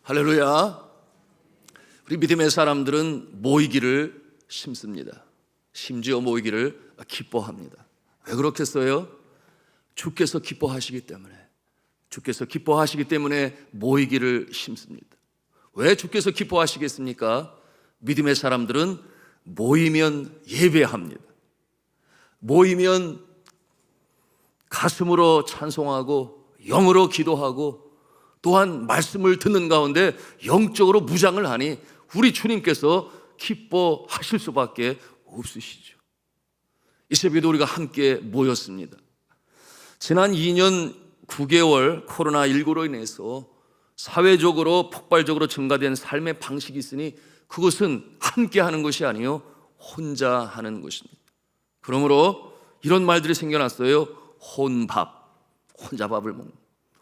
할렐루야. 우리 믿음의 사람들은 모이기를 심습니다. 심지어 모이기를 기뻐합니다. 왜 그렇겠어요? 주께서 기뻐하시기 때문에. 주께서 기뻐하시기 때문에 모이기를 심습니다. 왜 주께서 기뻐하시겠습니까? 믿음의 사람들은 모이면 예배합니다. 모이면 가슴으로 찬송하고 영으로 기도하고 또한 말씀을 듣는 가운데 영적으로 무장을 하니 우리 주님께서 기뻐하실 수밖에 없으시죠. 이 새벽에도 우리가 함께 모였습니다. 지난 2년 9개월 코로나19로 인해서 사회적으로 폭발적으로 증가된 삶의 방식이 있으니 그것은 함께 하는 것이 아니요 혼자 하는 것입니다. 그러므로 이런 말들이 생겨났어요. 혼밥, 혼자 밥을 먹는,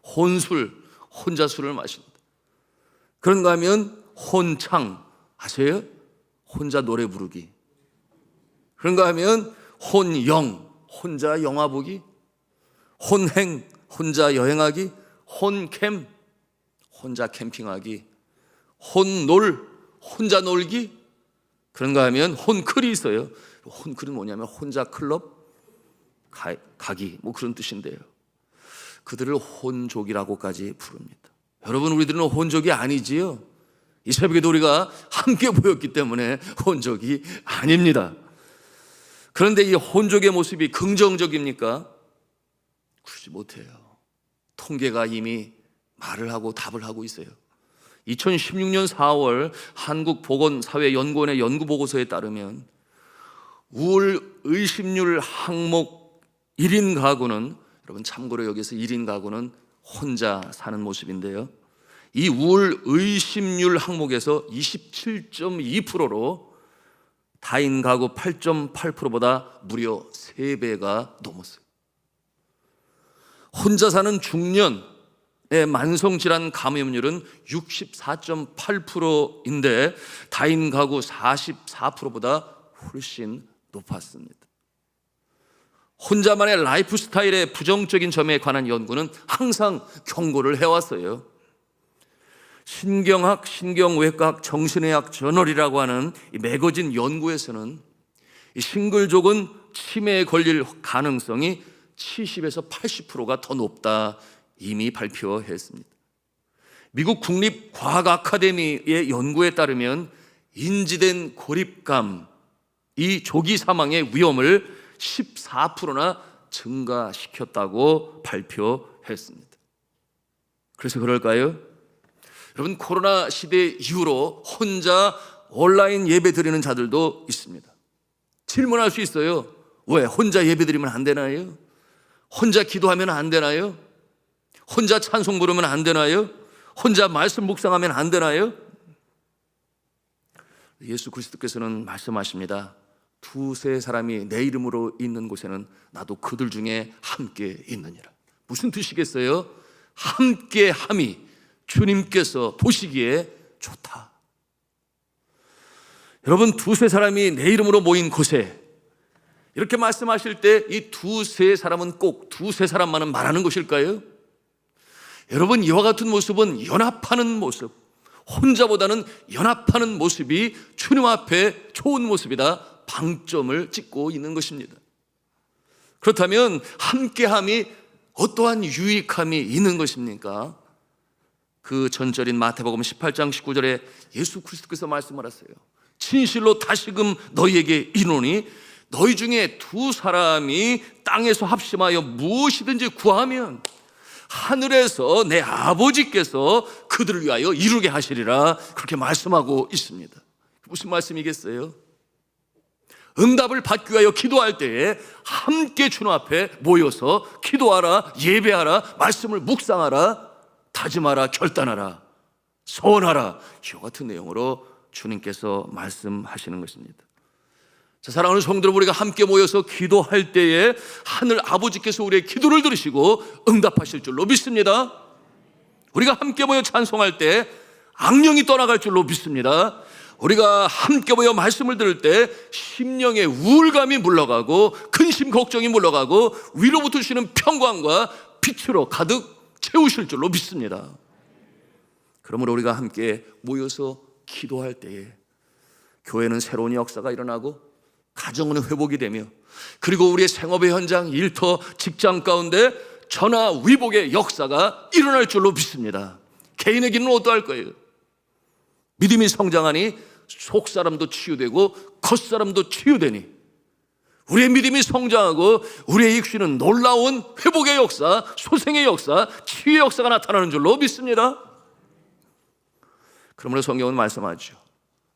혼술, 혼자 술을 마신다. 그런가 하면 혼창, 아세요? 혼자 노래 부르기. 그런가 하면 혼영, 혼자 영화 보기. 혼행, 혼자 여행하기. 혼캠, 혼자 캠핑하기. 혼놀, 혼자 놀기. 그런가 하면 혼클이 있어요. 혼클은 뭐냐면 혼자 클럽 가기, 뭐 그런 뜻인데요. 그들을 혼족이라고까지 부릅니다. 여러분, 우리들은 혼족이 아니지요. 이 새벽에도 우리가 함께 모였기 때문에 혼족이 아닙니다. 그런데 이 혼족의 모습이 긍정적입니까? 그렇지 못해요. 통계가 이미 말을 하고 답을 하고 있어요. 2016년 4월 한국보건사회연구원의 연구보고서에 따르면 우울 의심률 항목 1인 가구는, 여러분 참고로 여기서 1인 가구는 혼자 사는 모습인데요, 이 우울 의심률 항목에서 27.2%로 다인 가구 8.8%보다 무려 3배가 넘었어요. 혼자 사는 중년의 만성질환 감염률은 64.8%인데 다인 가구 44%보다 훨씬 높았습니다. 혼자만의 라이프 스타일의 부정적인 점에 관한 연구는 항상 경고를 해왔어요. 신경학, 신경외과학, 정신의학 저널이라고 하는 이 매거진 연구에서는 이 싱글족은 치매에 걸릴 가능성이 70에서 80%가 더 높다 이미 발표했습니다. 미국 국립과학 아카데미의 연구에 따르면 인지된 고립감, 이 조기 사망의 위험을 14%나 증가시켰다고 발표했습니다. 그래서 그럴까요? 여러분, 코로나 시대 이후로 혼자 온라인 예배 드리는 자들도 있습니다. 질문할 수 있어요. 왜 혼자 예배 드리면 안 되나요? 혼자 기도하면 안 되나요? 혼자 찬송 부르면 안 되나요? 혼자 말씀 묵상하면 안 되나요? 예수 그리스도께서는 말씀하십니다. 두세 사람이 내 이름으로 있는 곳에는 나도 그들 중에 함께 있느니라. 무슨 뜻이겠어요? 함께함이 주님께서 보시기에 좋다. 여러분, 두세 사람이 내 이름으로 모인 곳에 이렇게 말씀하실 때 이 두세 사람은 꼭 두세 사람만은 말하는 것일까요? 여러분, 이와 같은 모습은 연합하는 모습, 혼자보다는 연합하는 모습이 주님 앞에 좋은 모습이다 방점을 찍고 있는 것입니다. 그렇다면 함께함이 어떠한 유익함이 있는 것입니까? 그 전절인 마태복음 18장 19절에 예수 그리스도께서 말씀을 하세요. 진실로 다시금 너희에게 이르노니 너희 중에 두 사람이 땅에서 합심하여 무엇이든지 구하면 하늘에서 내 아버지께서 그들을 위하여 이루게 하시리라, 그렇게 말씀하고 있습니다. 무슨 말씀이겠어요? 응답을 받기 위하여 기도할 때에 함께 주님 앞에 모여서 기도하라, 예배하라, 말씀을 묵상하라, 다짐하라, 결단하라, 소원하라, 이와 같은 내용으로 주님께서 말씀하시는 것입니다. 자, 사랑하는 성도 여러분, 우리가 함께 모여서 기도할 때에 하늘 아버지께서 우리의 기도를 들으시고 응답하실 줄로 믿습니다. 우리가 함께 모여 찬송할 때 악령이 떠나갈 줄로 믿습니다. 우리가 함께 모여 말씀을 들을 때 심령의 우울감이 물러가고 근심 걱정이 물러가고 위로부터 주시는 평강과 빛으로 가득 채우실 줄로 믿습니다. 그러므로 우리가 함께 모여서 기도할 때에 교회는 새로운 역사가 일어나고 가정은 회복이 되며, 그리고 우리의 생업의 현장, 일터, 직장 가운데 전화 위복의 역사가 일어날 줄로 믿습니다. 개인의 길은 어떠할 거예요? 믿음이 성장하니 속사람도 치유되고 겉사람도 치유되니, 우리의 믿음이 성장하고 우리의 육신은 놀라운 회복의 역사, 소생의 역사, 치유의 역사가 나타나는 줄로 믿습니다. 그러므로 성경은 말씀하죠.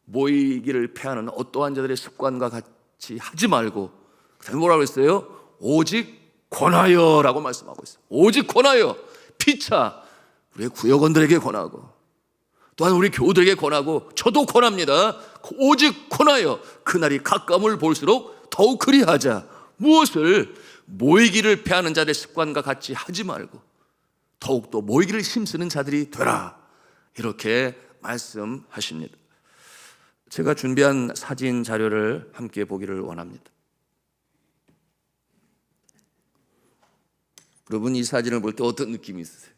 모이기를 패하는 어떠한 자들의 습관과 같이 하지 말고, 그다음에 뭐라고 했어요? 오직 권하여라고 말씀하고 있어요. 오직 권하여, 피차 우리의 구역원들에게 권하고, 또한 우리 교우들에게 권하고, 저도 권합니다. 오직 권하여 그날이 가까움을 볼수록 더욱 그리하자. 무엇을? 모이기를 패하는 자들의 습관과 같이 하지 말고 더욱더 모이기를 힘쓰는 자들이 되라, 이렇게 말씀하십니다. 제가 준비한 사진 자료를 함께 보기를 원합니다. 여러분, 이 사진을 볼 때 어떤 느낌이 있으세요?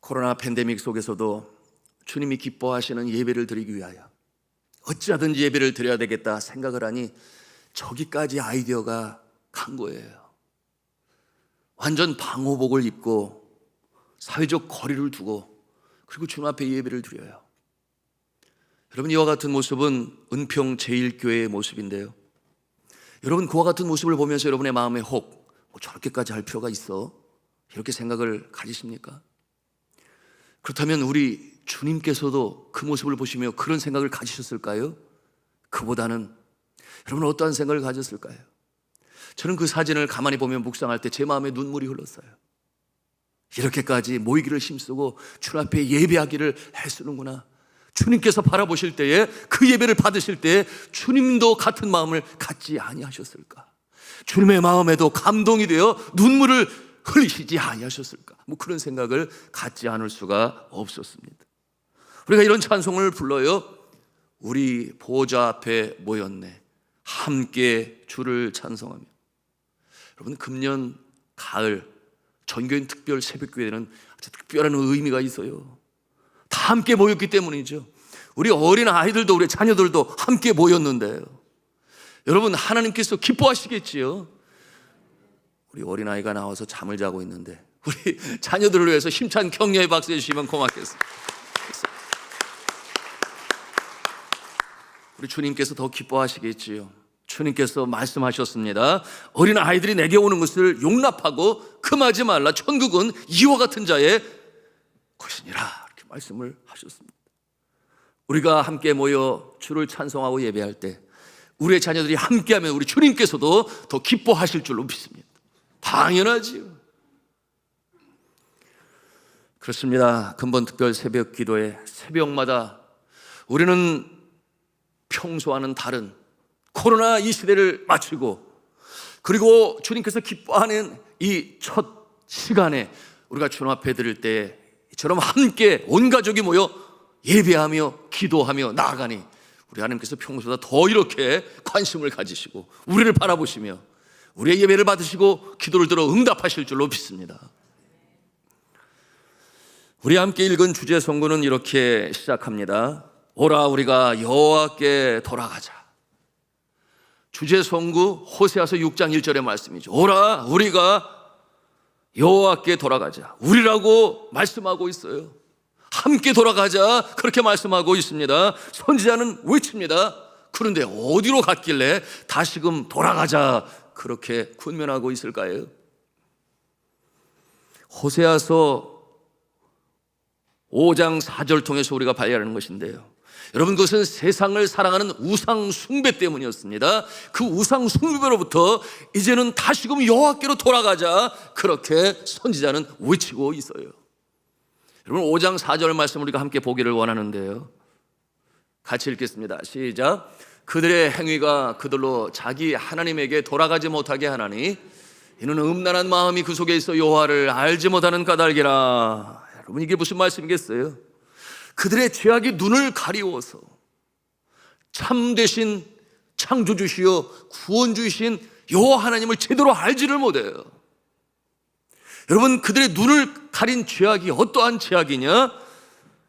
코로나 팬데믹 속에서도 주님이 기뻐하시는 예배를 드리기 위하여 어찌하든지 예배를 드려야 되겠다 생각을 하니 저기까지 아이디어가 간 거예요. 완전 방호복을 입고 사회적 거리를 두고, 그리고 주님 앞에 예배를 드려요. 여러분, 이와 같은 모습은 은평 제1교회의 모습인데요, 여러분, 그와 같은 모습을 보면서 여러분의 마음에 혹 저렇게까지 할 필요가 있어? 이렇게 생각을 가지십니까? 그렇다면 우리 주님께서도 그 모습을 보시며 그런 생각을 가지셨을까요? 그보다는 여러분 어떠한 생각을 가졌을까요? 저는 그 사진을 가만히 보며 묵상할 때 제 마음에 눈물이 흘렀어요. 이렇게까지 모이기를 힘쓰고 주님 앞에 예배하기를 애쓰는구나. 주님께서 바라보실 때에, 그 예배를 받으실 때에 주님도 같은 마음을 갖지 아니하셨을까? 주님의 마음에도 감동이 되어 눈물을 흘리시지 아니하셨을까? 그런 생각을 갖지 않을 수가 없었습니다. 우리가 이런 찬송을 불러요. 우리 보좌 앞에 모였네, 함께 주를 찬송하며. 여러분, 금년 가을 전교인 특별 새벽교회는 아주 특별한 의미가 있어요. 다 함께 모였기 때문이죠. 우리 어린 아이들도 우리 자녀들도 함께 모였는데요, 여러분, 하나님께서 기뻐하시겠지요. 우리 어린아이가 나와서 잠을 자고 있는데 우리 자녀들을 위해서 힘찬 격려의 박수 해주시면 고맙겠습니다. 우리 주님께서 더 기뻐하시겠지요. 주님께서 말씀하셨습니다. 어린 아이들이 내게 오는 것을 용납하고 금하지 말라. 천국은 이와 같은 자의 것이니라. 이렇게 말씀을 하셨습니다. 우리가 함께 모여 주를 찬송하고 예배할 때 우리의 자녀들이 함께하면 우리 주님께서도 더 기뻐하실 줄로 믿습니다. 당연하지요. 그렇습니다. 근본 특별 새벽 기도회, 새벽마다 우리는 평소와는 다른 코로나 이 시대를 마치고, 그리고 주님께서 기뻐하는 이 첫 시간에 우리가 주님 앞에 드릴 때 이처럼 함께 온 가족이 모여 예배하며 기도하며 나아가니 우리 하나님께서 평소보다 더 이렇게 관심을 가지시고 우리를 바라보시며 우리의 예배를 받으시고 기도를 들어 응답하실 줄로 믿습니다. 우리 함께 읽은 주제 선고는 이렇게 시작합니다. 오라 우리가 여호와께 돌아가자. 주제 선고 호세아서 6장 1절의 말씀이죠. 오라 우리가 여호와께 돌아가자. 우리라고 말씀하고 있어요. 함께 돌아가자, 그렇게 말씀하고 있습니다. 선지자는 외칩니다. 그런데 어디로 갔길래 다시금 돌아가자 그렇게 군면하고 있을까요? 호세아서 5장 4절 통해서 우리가 발견하는 것인데요, 여러분, 그것은 세상을 사랑하는 우상 숭배 때문이었습니다. 그 우상 숭배로부터 이제는 다시금 여호와께로 돌아가자, 그렇게 선지자는 외치고 있어요. 여러분, 5장 4절 말씀 우리가 함께 보기를 원하는데요, 같이 읽겠습니다. 시작. 그들의 행위가 그들로 자기 하나님에게 돌아가지 못하게 하나니 이는 음란한 마음이 그 속에 있어 여호와를 알지 못하는 까닭이라. 여러분, 이게 무슨 말씀이겠어요? 그들의 죄악이 눈을 가리워서 참되신 창조주시여 구원주이신 여호와 하나님을 제대로 알지를 못해요. 여러분, 그들의 눈을 가린 죄악이 어떠한 죄악이냐?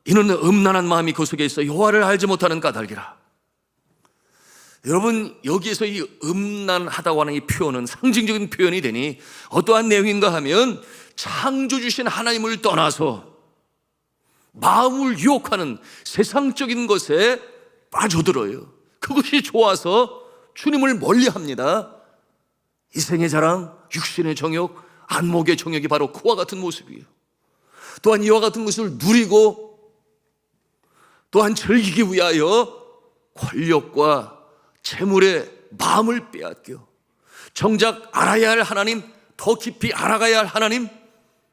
이는 음란한 마음이 그 속에 있어 여호와를 알지 못하는 까닭이라. 여러분, 여기에서 이 음란하다고 하는 이 표현은 상징적인 표현이 되니 어떠한 내용인가 하면 창조주신 하나님을 떠나서 마음을 유혹하는 세상적인 것에 빠져들어요. 그것이 좋아서 주님을 멀리합니다. 이생의 자랑, 육신의 정욕, 안목의 정욕이 바로 그와 같은 모습이에요. 또한 이와 같은 것을 누리고 또한 즐기기 위하여 권력과 재물의 마음을 빼앗겨 정작 알아야 할 하나님, 더 깊이 알아가야 할 하나님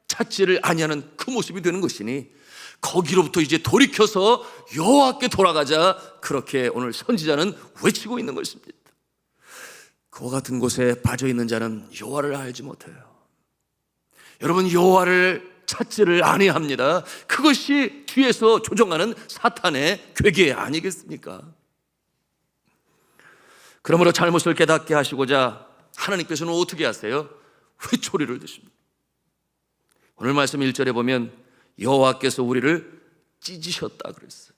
찾지를 아니하는 그 모습이 되는 것이니 거기로부터 이제 돌이켜서 여호와께 돌아가자, 그렇게 오늘 선지자는 외치고 있는 것입니다. 그와 같은 곳에 빠져있는 자는 여호와를 알지 못해요. 여러분, 여호와를 찾지를 아니합니다. 그것이 뒤에서 조종하는 사탄의 괴계 아니겠습니까? 그러므로 잘못을 깨닫게 하시고자 하나님께서는 어떻게 하세요? 회초리를 드십니다. 오늘 말씀 1절에 보면 여호와께서 우리를 찢으셨다 그랬어요.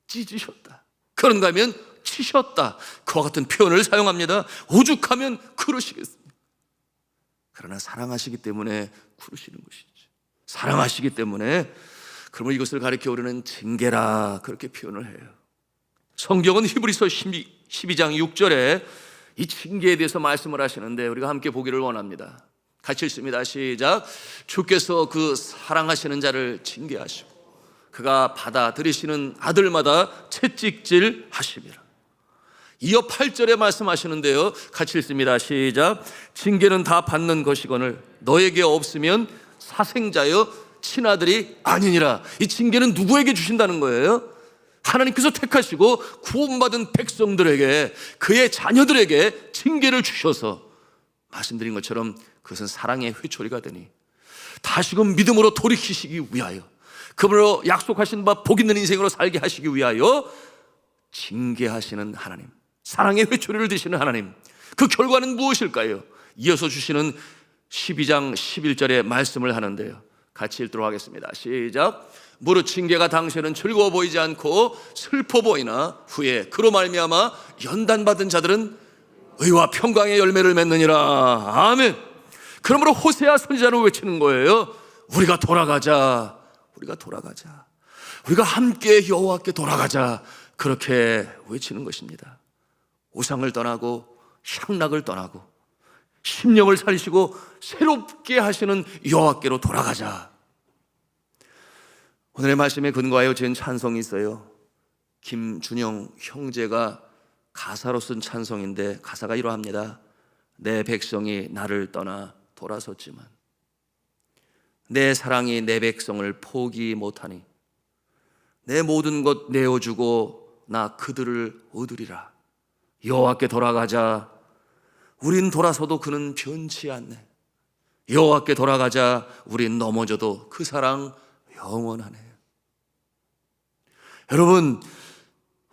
찢으셨다. 그런가 하면 치셨다. 그와 같은 표현을 사용합니다. 오죽하면 그러시겠습니까? 그러나 사랑하시기 때문에 그러시는 것이죠. 사랑하시기 때문에. 그러면 이것을 가리켜 우리는 징계라 그렇게 표현을 해요. 성경은 히브리서 12장 6절에 이 징계에 대해서 말씀을 하시는데 우리가 함께 보기를 원합니다. 같이 읽습니다. 시작. 주께서 그 사랑하시는 자를 징계하시고 그가 받아들이시는 아들마다 채찍질 하심이라. 이어 8절에 말씀하시는데요, 같이 읽습니다. 시작. 징계는 다 받는 것이거늘 너에게 없으면 사생자여 친아들이 아니니라. 이 징계는 누구에게 주신다는 거예요? 하나님께서 택하시고 구원받은 백성들에게, 그의 자녀들에게 징계를 주셔서 말씀드린 것처럼 그것은 사랑의 회초리가 되니 다시금 믿음으로 돌이키시기 위하여, 그분으로 약속하신 바 복 있는 인생으로 살게 하시기 위하여 징계하시는 하나님, 사랑의 회초리를 드시는 하나님, 그 결과는 무엇일까요? 이어서 주시는 12장 11절의 말씀을 하는데요, 같이 읽도록 하겠습니다. 시작. 무릇 징계가 당시에는 즐거워 보이지 않고 슬퍼 보이나 후에 그로 말미암아 연단받은 자들은 의와 평강의 열매를 맺느니라. 아멘. 그러므로 호세아 선지자는 외치는 거예요. 우리가 돌아가자, 우리가 돌아가자, 우리가 함께 여호와께 돌아가자, 그렇게 외치는 것입니다. 우상을 떠나고 향락을 떠나고 심령을 살리시고 새롭게 하시는 여호와께로 돌아가자. 오늘의 말씀에 근거하여 지은 찬송이 있어요. 김준영 형제가 가사로 쓴 찬송인데 가사가 이러합니다. 내 백성이 나를 떠나 돌아섰지만 내 사랑이 내 백성을 포기 못하니 내 모든 것 내어주고 나 그들을 얻으리라. 여호와께 돌아가자. 우린 돌아서도 그는 변치 않네. 여호와께 돌아가자. 우린 넘어져도 그 사랑 영원하네. 여러분,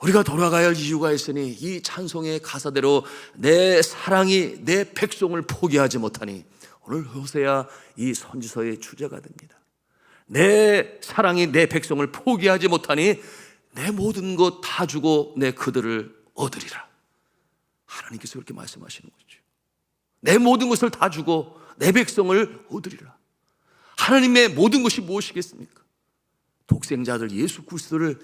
우리가 돌아가야 할 이유가 있으니 이 찬송의 가사대로 내 사랑이 내 백성을 포기하지 못하니 오늘 호세아 이 선지서의 주제가 됩니다. 내 사랑이 내 백성을 포기하지 못하니 내 모든 것 다 주고 내 그들을 얻으리라. 하나님께서 그렇게 말씀하시는 거죠. 내 모든 것을 다 주고 내 백성을 얻으리라. 하나님의 모든 것이 무엇이겠습니까? 독생자들 예수 그리스도를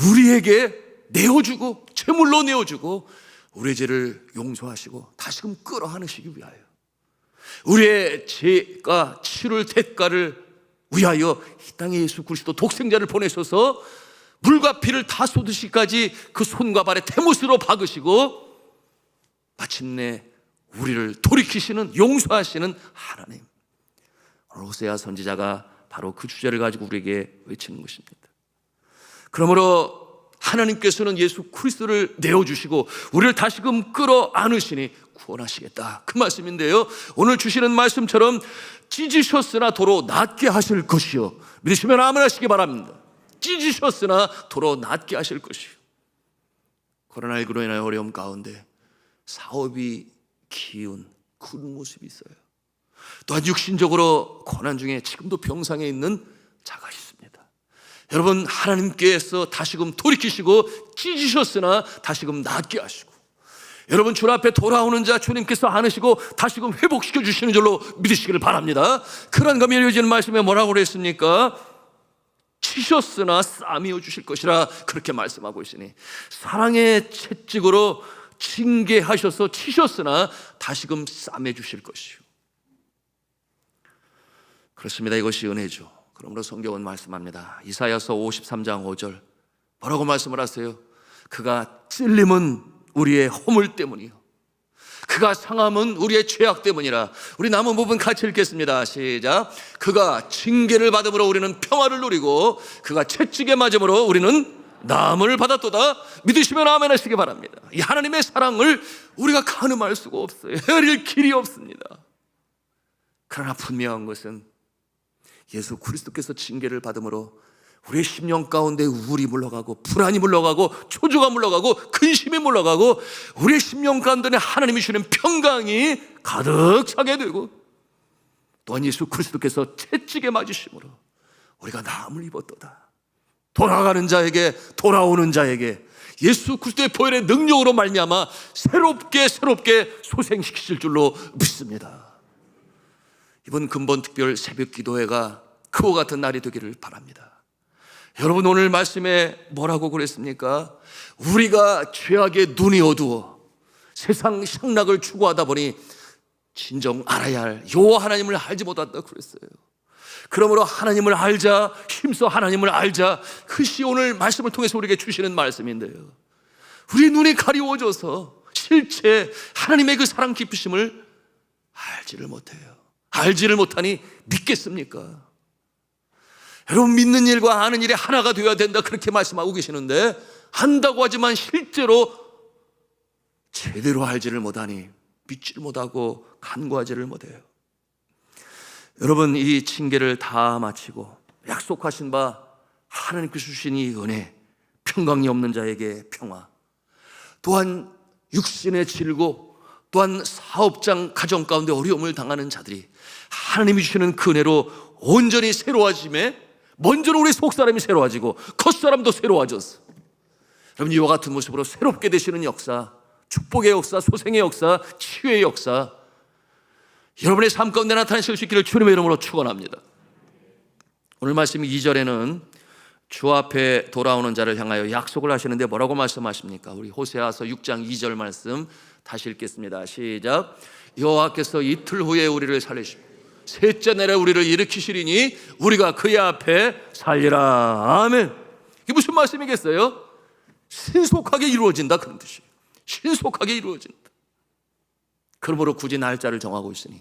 우리에게 내어주고 제물로 내어주고 우리의 죄를 용서하시고 다시금 끌어안으시기 위하여, 우리의 죄가 치를 대가를 위하여 이 땅에 예수 그리스도 독생자를 보내셔서 물과 피를 다 쏟으시기까지 그 손과 발에 대못으로 박으시고 마침내 우리를 돌이키시는, 용서하시는 하나님. 오늘 호세아 선지자가 바로 그 주제를 가지고 우리에게 외치는 것입니다. 그러므로 하나님께서는 예수 그리스도를 내어주시고 우리를 다시금 끌어안으시니 구원하시겠다, 그 말씀인데요, 오늘 주시는 말씀처럼 찢으셨으나 도로 낫게 하실 것이요. 믿으시면 아멘 하시기 바랍니다. 찢으셨으나 도로 낫게 하실 것이요. 코로나19로 인하여 어려움 가운데 사업이 기운 그런 모습이 있어요. 또한 육신적으로 고난 중에 지금도 병상에 있는 자가 있습니다. 여러분, 하나님께서 다시금 돌이키시고 찢으셨으나 다시금 낫게 하시고, 여러분 주 앞에 돌아오는 자 주님께서 안으시고 다시금 회복시켜 주시는 줄로 믿으시기를 바랍니다. 그런가 하면 이어지는 말씀에 뭐라고 그랬습니까? 치셨으나 싸매어 주실 것이라 그렇게 말씀하고 있으니, 사랑의 채찍으로 징계하셔서 치셨으나 다시금 싸매 주실 것이요. 그렇습니다. 이것이 은혜죠. 그러므로 성경은 말씀합니다. 이사야서 53장 5절 뭐라고 말씀을 하세요? 그가 찔림은 우리의 허물 때문이요, 그가 상함은 우리의 죄악 때문이라. 우리 남은 부분 같이 읽겠습니다. 시작. 그가 징계를 받음으로 우리는 평화를 누리고 그가 채찍에 맞음으로 우리는 나음을 받았도다. 믿으시면 아멘 하시기 바랍니다. 이 하나님의 사랑을 우리가 가늠할 수가 없어요. 헤아릴 길이 없습니다. 그러나 분명한 것은 예수 그리스도께서 징계를 받음으로 우리의 심령 가운데 우울이 물러가고 불안이 물러가고 초조가 물러가고 근심이 물러가고 우리의 심령 가운데 하나님이 주시는 평강이 가득 차게 되고, 또한 예수 그리스도께서 채찍에 맞으심으로 우리가 나음을 입었도다. 돌아가는 자에게, 돌아오는 자에게 예수 그리스도의 보혈의 능력으로 말미암아 새롭게 소생시키실 줄로 믿습니다. 이번 근본 특별 새벽 기도회가 그와 같은 날이 되기를 바랍니다. 여러분, 오늘 말씀에 뭐라고 그랬습니까? 우리가 죄악에 눈이 어두워 세상 향락을 추구하다 보니 진정 알아야 할 여호와 하나님을 알지 못한다 그랬어요. 그러므로 하나님을 알자, 힘써 하나님을 알자, 그것이 오늘 말씀을 통해서 우리에게 주시는 말씀인데요, 우리 눈이 가리워져서 실제 하나님의 그 사랑 깊으심을 알지를 못해요. 알지를 못하니 믿겠습니까? 여러분, 믿는 일과 아는 일이 하나가 되어야 된다 그렇게 말씀하고 계시는데, 안다고 하지만 실제로 제대로 알지를 못하니 믿지를 못하고 간구하지를 못해요. 여러분, 이 징계를 다 마치고 약속하신 바 하나님께서 주신 이 은혜, 평강이 없는 자에게 평화, 또한 육신의 질고, 또한 사업장 가정 가운데 어려움을 당하는 자들이 하나님이 주시는 그 은혜로 온전히 새로워짐에, 먼저는 우리 속사람이 새로워지고 겉사람도 새로워졌어. 여러분, 이와 같은 모습으로 새롭게 되시는 역사, 축복의 역사, 소생의 역사, 치유의 역사, 여러분의 삶 가운데 나타나실 수 있기를 주님의 이름으로 축원합니다. 오늘 말씀 2절에는 주 앞에 돌아오는 자를 향하여 약속을 하시는데 뭐라고 말씀하십니까? 우리 호세아서 6장 2절 말씀 다시 읽겠습니다. 시작. 여호와께서 이틀 후에 우리를 살리시고 셋째 날에 우리를 일으키시리니 우리가 그의 앞에 살리라. 아멘. 이게 무슨 말씀이겠어요? 신속하게 이루어진다 그런 뜻이에요. 신속하게 이루어진다. 그러므로 굳이 날짜를 정하고 있으니,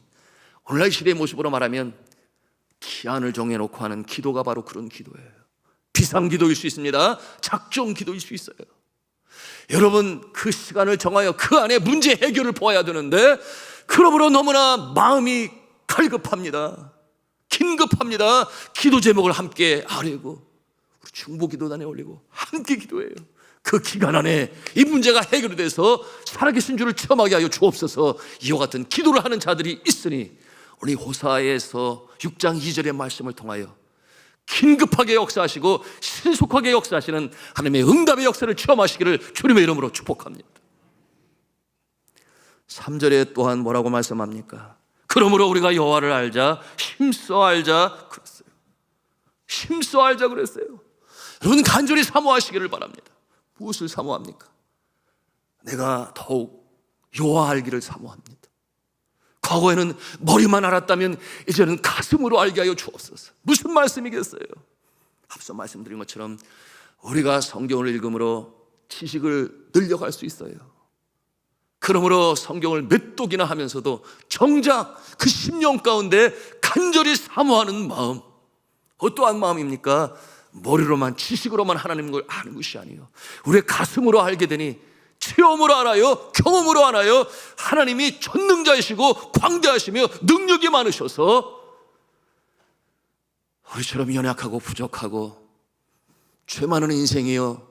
오늘날 시대의 모습으로 말하면 기한을 정해놓고 하는 기도가 바로 그런 기도예요. 비상기도일 수 있습니다. 작정기도일 수 있어요. 여러분, 그 시간을 정하여 그 안에 문제 해결을 보아야 되는데, 그러므로 너무나 마음이 갈급합니다. 긴급합니다. 기도 제목을 함께 아뢰고 우리 중보기도단에 올리고 함께 기도해요. 그 기간 안에 이 문제가 해결이 돼서 살아계신 주를 체험하게 하여 주옵소서. 이와 같은 기도를 하는 자들이 있으니 우리 호사에서 6장 2절의 말씀을 통하여 긴급하게 역사하시고 신속하게 역사하시는 하나님의 응답의 역사를 체험하시기를 주님의 이름으로 축복합니다. 3절에 또한 뭐라고 말씀합니까? 그러므로 우리가 여호와를 알자, 힘써 알자 그랬어요. 힘써 알자 그랬어요. 여러분, 간절히 사모하시기를 바랍니다. 무엇을 사모합니까? 내가 더욱 여호와 알기를 사모합니다. 과거에는 머리만 알았다면 이제는 가슴으로 알게 하여 주옵소서. 무슨 말씀이겠어요? 앞서 말씀드린 것처럼 우리가 성경을 읽음으로 지식을 늘려갈 수 있어요. 그러므로 성경을 몇 독이나 하면서도 정작 그 심령 가운데 간절히 사모하는 마음, 어떠한 마음입니까? 머리로만 지식으로만 하나님을 아는 것이 아니에요. 우리의 가슴으로 알게 되니 체험으로 알아요. 경험으로 알아요. 하나님이 전능자이시고 광대하시며 능력이 많으셔서 우리처럼 연약하고 부족하고 죄 많은 인생이요,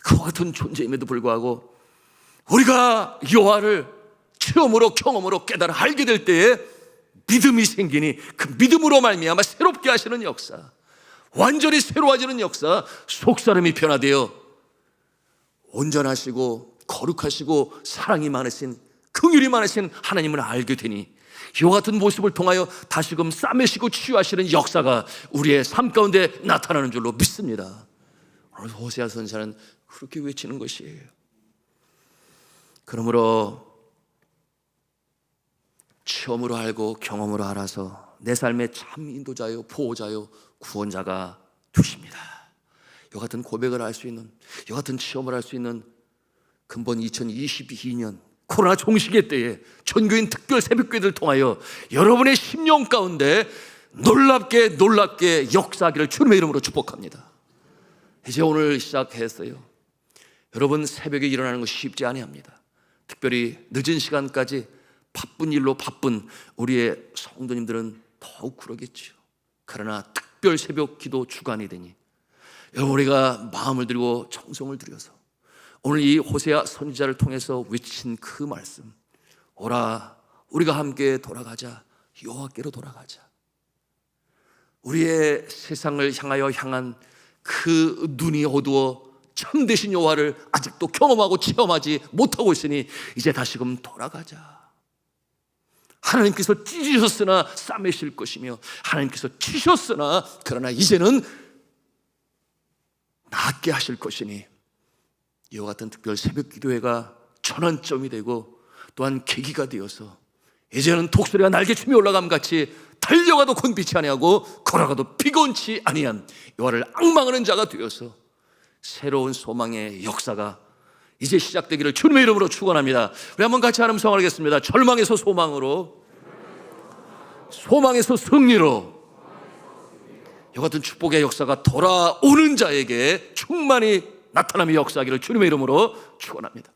그와 같은 존재임에도 불구하고 우리가 여호와를 체험으로 경험으로 깨달아 알게 될 때에 믿음이 생기니 그 믿음으로 말미암아 새롭게 하시는 역사, 완전히 새로워지는 역사, 속사람이 변화되어 온전하시고 거룩하시고 사랑이 많으신, 긍휼이 많으신 하나님을 알게 되니 이와 같은 모습을 통하여 다시금 싸매시고 치유하시는 역사가 우리의 삶 가운데 나타나는 줄로 믿습니다. 오늘 호세아 선지자는 그렇게 외치는 것이에요. 그러므로 체험으로 알고 경험으로 알아서 내 삶의 참 인도자요, 보호자요, 구원자가 되십니다. 이와 같은 고백을 할 수 있는, 이와 같은 체험을 할 수 있는 근본 2022년 코로나 종식의 때에 전교인 특별 새벽기도를 통하여 여러분의 심령 가운데 놀랍게 역사하기를 주님의 이름으로 축복합니다. 이제 오늘 시작했어요. 여러분, 새벽에 일어나는 것이 쉽지 아니합니다. 특별히 늦은 시간까지 바쁜 일로 바쁜 우리의 성도님들은 더욱 그러겠죠. 그러나 특별 새벽 기도 주간이 되니 여러분, 우리가 마음을 들고 정성을 들여서 오늘 이 호세아 선지자를 통해서 외친 그 말씀, 오라 우리가 함께 돌아가자, 여호와께로 돌아가자. 우리의 세상을 향하여 향한 그 눈이 어두워 참되신 여호와를 아직도 경험하고 체험하지 못하고 있으니 이제 다시금 돌아가자. 하나님께서 찢으셨으나 싸매실 것이며 하나님께서 치셨으나 그러나 이제는 낫게 하실 것이니 이와 같은 특별 새벽 기도회가 전환점이 되고 또한 계기가 되어서 이제는 독수리가 날개춤이 올라감 같이 달려가도 곤비치 아니하고 걸어가도 피곤치 아니한 여호와를 앙망하는 자가 되어서 새로운 소망의 역사가 이제 시작되기를 주님의 이름으로 축원합니다. 우리 한번 같이 하나님 하겠습니다. 절망에서 소망으로, 소망에서 승리로 이와 같은 축복의 역사가 돌아오는 자에게 충만히 나타남이 역사하기를 주님의 이름으로 축원합니다.